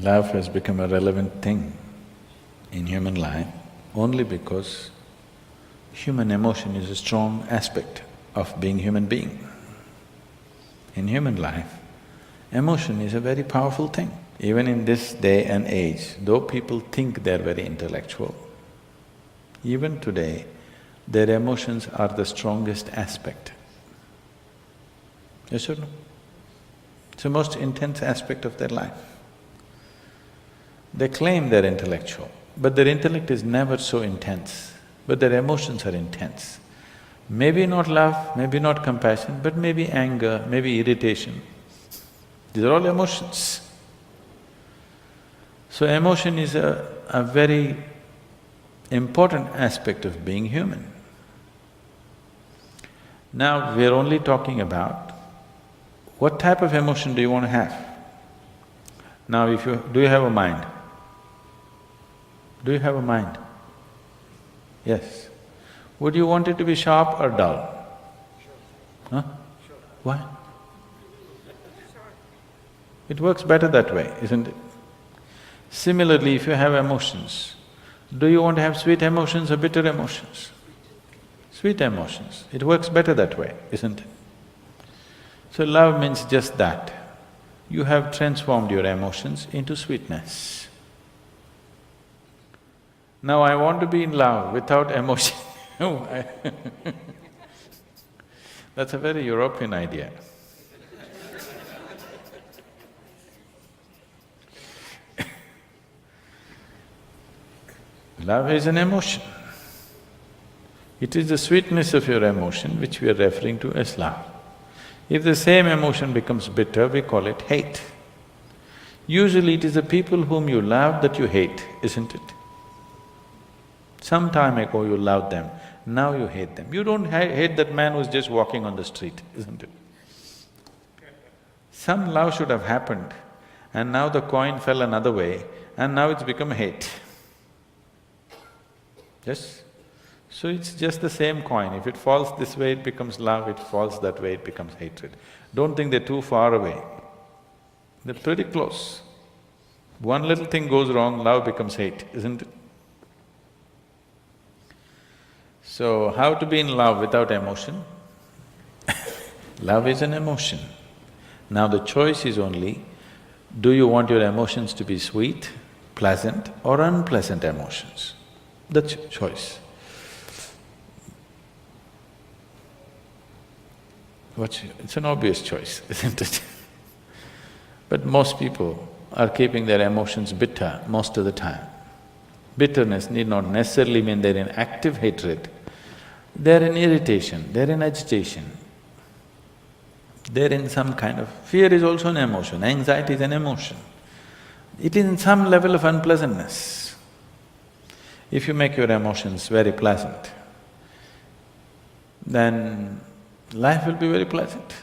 Love has become a relevant thing in human life only because human emotion is a strong aspect of being human being. In human life, emotion is a very powerful thing. Even in this day and age, though people think they're very intellectual, even today, their emotions are the strongest aspect. Yes or no? It's the most intense aspect of their life. They claim they're intellectual, but their intellect is never so intense, but their emotions are intense. Maybe not love, maybe not compassion, but maybe anger, maybe irritation. These are all emotions. So emotion is a very important aspect of being human. Now, we're only talking about what type of emotion do you want to have? Now, do you have a mind? Do you have a mind? Yes. Would you want it to be sharp or dull? Huh? Why? It works better that way, isn't it? Similarly, if you have emotions, do you want to have sweet emotions or bitter emotions? Sweet emotions, it works better that way, isn't it? So love means just that. You have transformed your emotions into sweetness. Now I want to be in love without emotion. That's a very European idea. Love is an emotion. It is the sweetness of your emotion which we are referring to as love. If the same emotion becomes bitter, we call it hate. Usually it is the people whom you love that you hate, isn't it? Some time ago you loved them, now you hate them. You don't hate that man who's just walking on the street, isn't it? Some love should have happened and now the coin fell another way and now it's become hate. Yes? So it's just the same coin. If it falls this way, it becomes love, it falls that way, it becomes hatred. Don't think they're too far away. They're pretty close. One little thing goes wrong, love becomes hate, isn't it? So, how to be in love without emotion? Love is an emotion. Now the choice is only, do you want your emotions to be sweet, pleasant or unpleasant emotions? That's your choice. It's an obvious choice, isn't it? But most people are keeping their emotions bitter most of the time. Bitterness need not necessarily mean they're in active hatred. They're in irritation, they're in agitation. They're in some kind of… fear is also an emotion, anxiety is an emotion. It is in some level of unpleasantness. If you make your emotions very pleasant, then life will be very pleasant.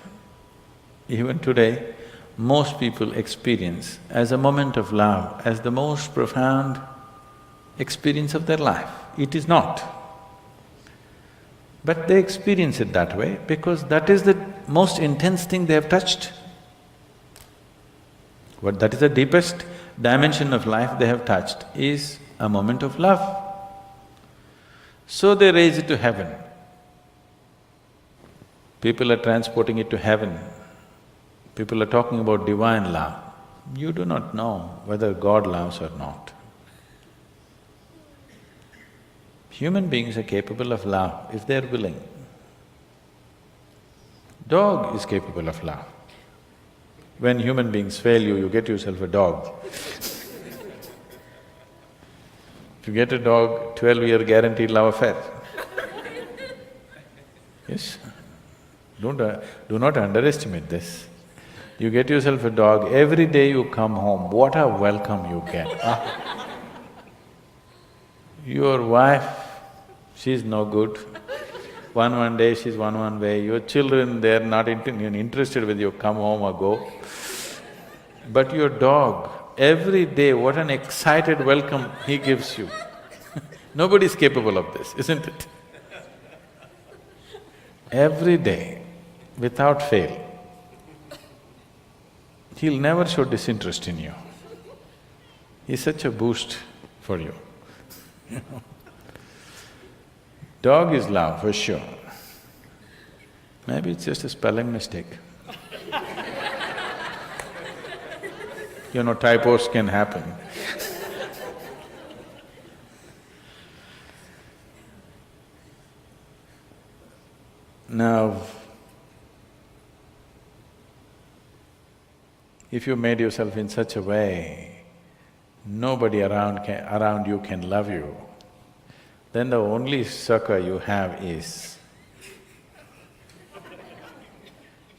Even today, most people experience as a moment of love, as the most profound experience of their life. It is not. But they experience it that way because that is the most intense thing they have touched. What that is the deepest dimension of life they have touched is a moment of love. So they raise it to heaven. People are transporting it to heaven. People are talking about divine love. You do not know whether God loves or not. Human beings are capable of love if they're willing. Dog is capable of love. When human beings fail you, you get yourself a dog. If you get a dog, 12-year guaranteed love affair. Yes? Do not underestimate this. You get yourself a dog, every day you come home, what a welcome you get. Your wife, she's no good. One day she's one way, your children, they're not interested whether you come home or go. But your dog, every day, what an excited welcome he gives you. Nobody's capable of this, isn't it? Every day, without fail, he'll never show disinterest in you. is such a boost for you. Dog is love, for sure. Maybe it's just a spelling mistake. Typos can happen. Now, if you made yourself in such a way, nobody around you can love you, then the only succor you have is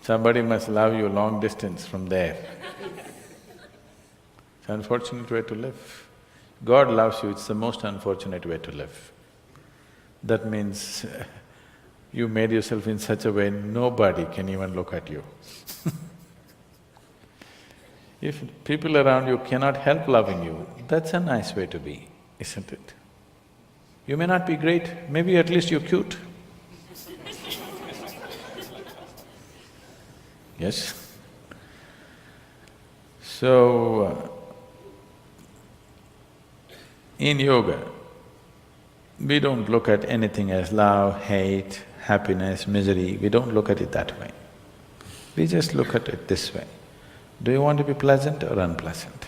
somebody must love you long distance from there. It's an unfortunate way to live. God loves you, it's the most unfortunate way to live. That means you made yourself in such a way nobody can even look at you. If people around you cannot help loving you, that's a nice way to be, isn't it? You may not be great, maybe at least you're cute. Yes? So, in yoga, we don't look at anything as love, hate, happiness, misery, we don't look at it that way. We just look at it this way. Do you want to be pleasant or unpleasant?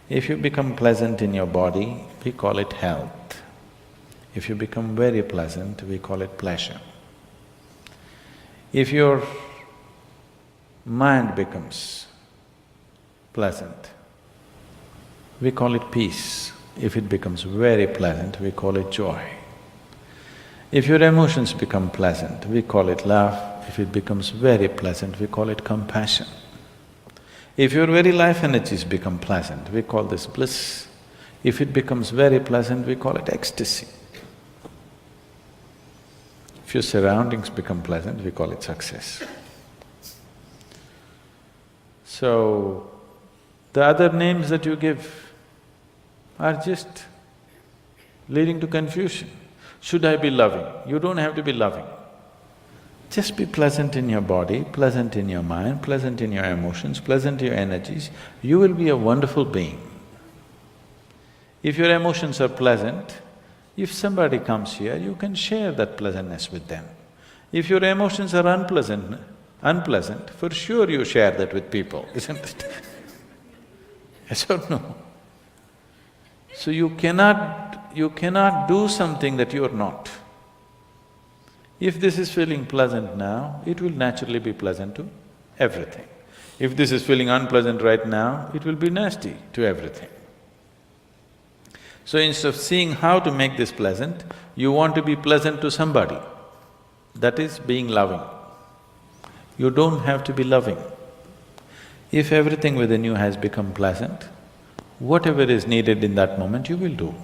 If you become pleasant in your body, we call it health. If you become very pleasant, we call it pleasure. If your mind becomes pleasant, we call it peace. If it becomes very pleasant, we call it joy. If your emotions become pleasant, we call it love. If it becomes very pleasant, we call it compassion. If your very life energies become pleasant, we call this bliss. If it becomes very pleasant, we call it ecstasy. If your surroundings become pleasant, we call it success. So, the other names that you give are just leading to confusion. Should I be loving? You don't have to be loving. Just be pleasant in your body, pleasant in your mind, pleasant in your emotions, pleasant in your energies, you will be a wonderful being. If your emotions are pleasant, if somebody comes here, you can share that pleasantness with them. If your emotions are unpleasant, for sure you share that with people, isn't it? Yes or no? So you cannot do something that you are not. If this is feeling pleasant now, it will naturally be pleasant to everything. If this is feeling unpleasant right now, it will be nasty to everything. So instead of seeing how to make this pleasant, you want to be pleasant to somebody. That is being loving. You don't have to be loving. If everything within you has become pleasant, whatever is needed in that moment, you will do.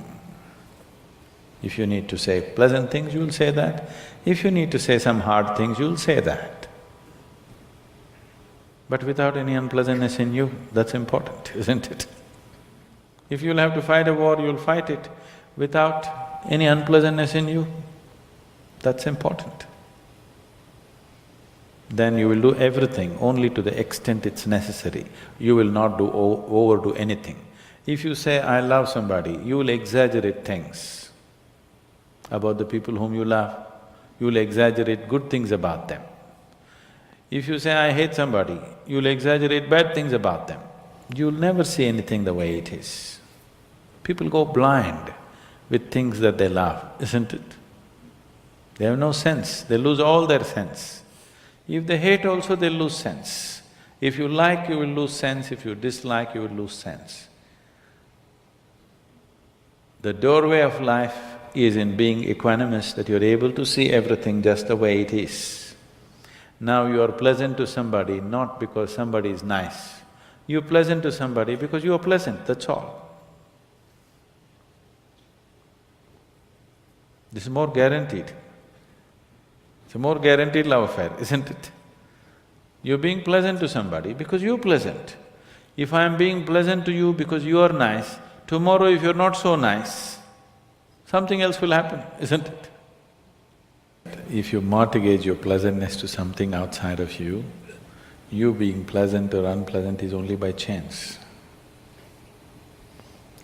If you need to say pleasant things, you will say that. If you need to say some hard things, you will say that. But without any unpleasantness in you, that's important, isn't it? If you'll have to fight a war, you'll fight it without any unpleasantness in you, that's important. Then you will do everything only to the extent it's necessary. You will not overdo anything. If you say, I love somebody, you will exaggerate things about the people whom you love. You will exaggerate good things about them. If you say, I hate somebody, you will exaggerate bad things about them. You will never see anything the way it is. People go blind with things that they love, isn't it? They have no sense, they lose all their sense. If they hate also, they'll lose sense. If you like, you will lose sense, if you dislike, you will lose sense. The doorway of life is in being equanimous, that you're able to see everything just the way it is. Now you are pleasant to somebody not because somebody is nice. You're pleasant to somebody because you are pleasant, that's all. This is more guaranteed. It's a more guaranteed love affair, isn't it? You're being pleasant to somebody because you're pleasant. If I'm being pleasant to you because you are nice, tomorrow if you're not so nice, something else will happen, isn't it? If you mortgage your pleasantness to something outside of you being pleasant or unpleasant is only by chance.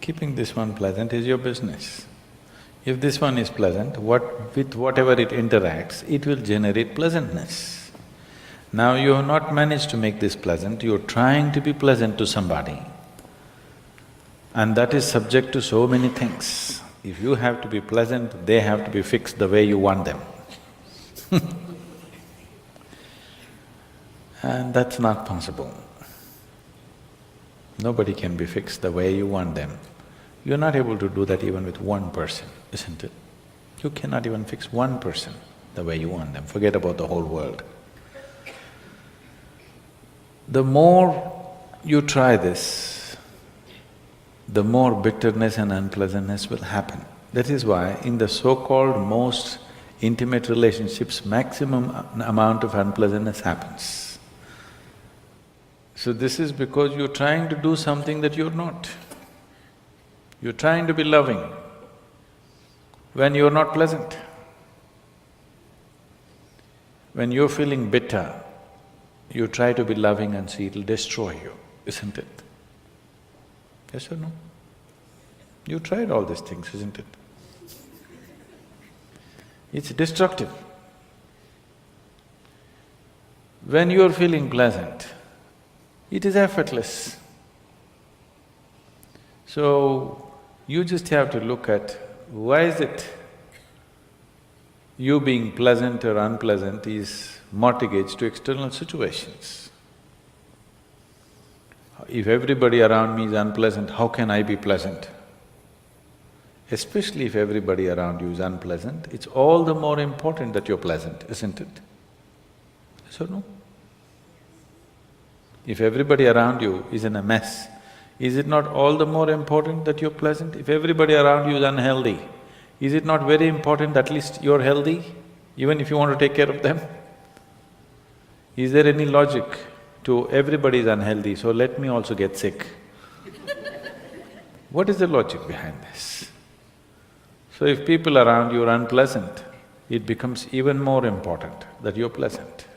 Keeping this one pleasant is your business. If this one is pleasant, with whatever it interacts, it will generate pleasantness. Now you have not managed to make this pleasant, you're trying to be pleasant to somebody. And that is subject to so many things. If you have to be pleasant, they have to be fixed the way you want them. And that's not possible. Nobody can be fixed the way you want them. You're not able to do that even with one person, isn't it? You cannot even fix one person the way you want them, forget about the whole world. The more you try this, the more bitterness and unpleasantness will happen. That is why in the so-called most intimate relationships, maximum amount of unpleasantness happens. So this is because you're trying to do something that you're not. You're trying to be loving when you're not pleasant. When you're feeling bitter, you try to be loving and see it'll destroy you, isn't it? Yes or no? You tried all these things, isn't it? It's destructive. When you're feeling pleasant, it is effortless. So, you just have to look at why is it you being pleasant or unpleasant is mortgaged to external situations. If everybody around me is unpleasant, how can I be pleasant? Especially if everybody around you is unpleasant, it's all the more important that you're pleasant, isn't it? Yes or no? If everybody around you is in a mess, is it not all the more important that you're pleasant? If everybody around you is unhealthy, is it not very important at least you're healthy, even if you want to take care of them? Is there any logic to everybody is unhealthy, so let me also get sick? What is the logic behind this? So if people around you are unpleasant, it becomes even more important that you're pleasant.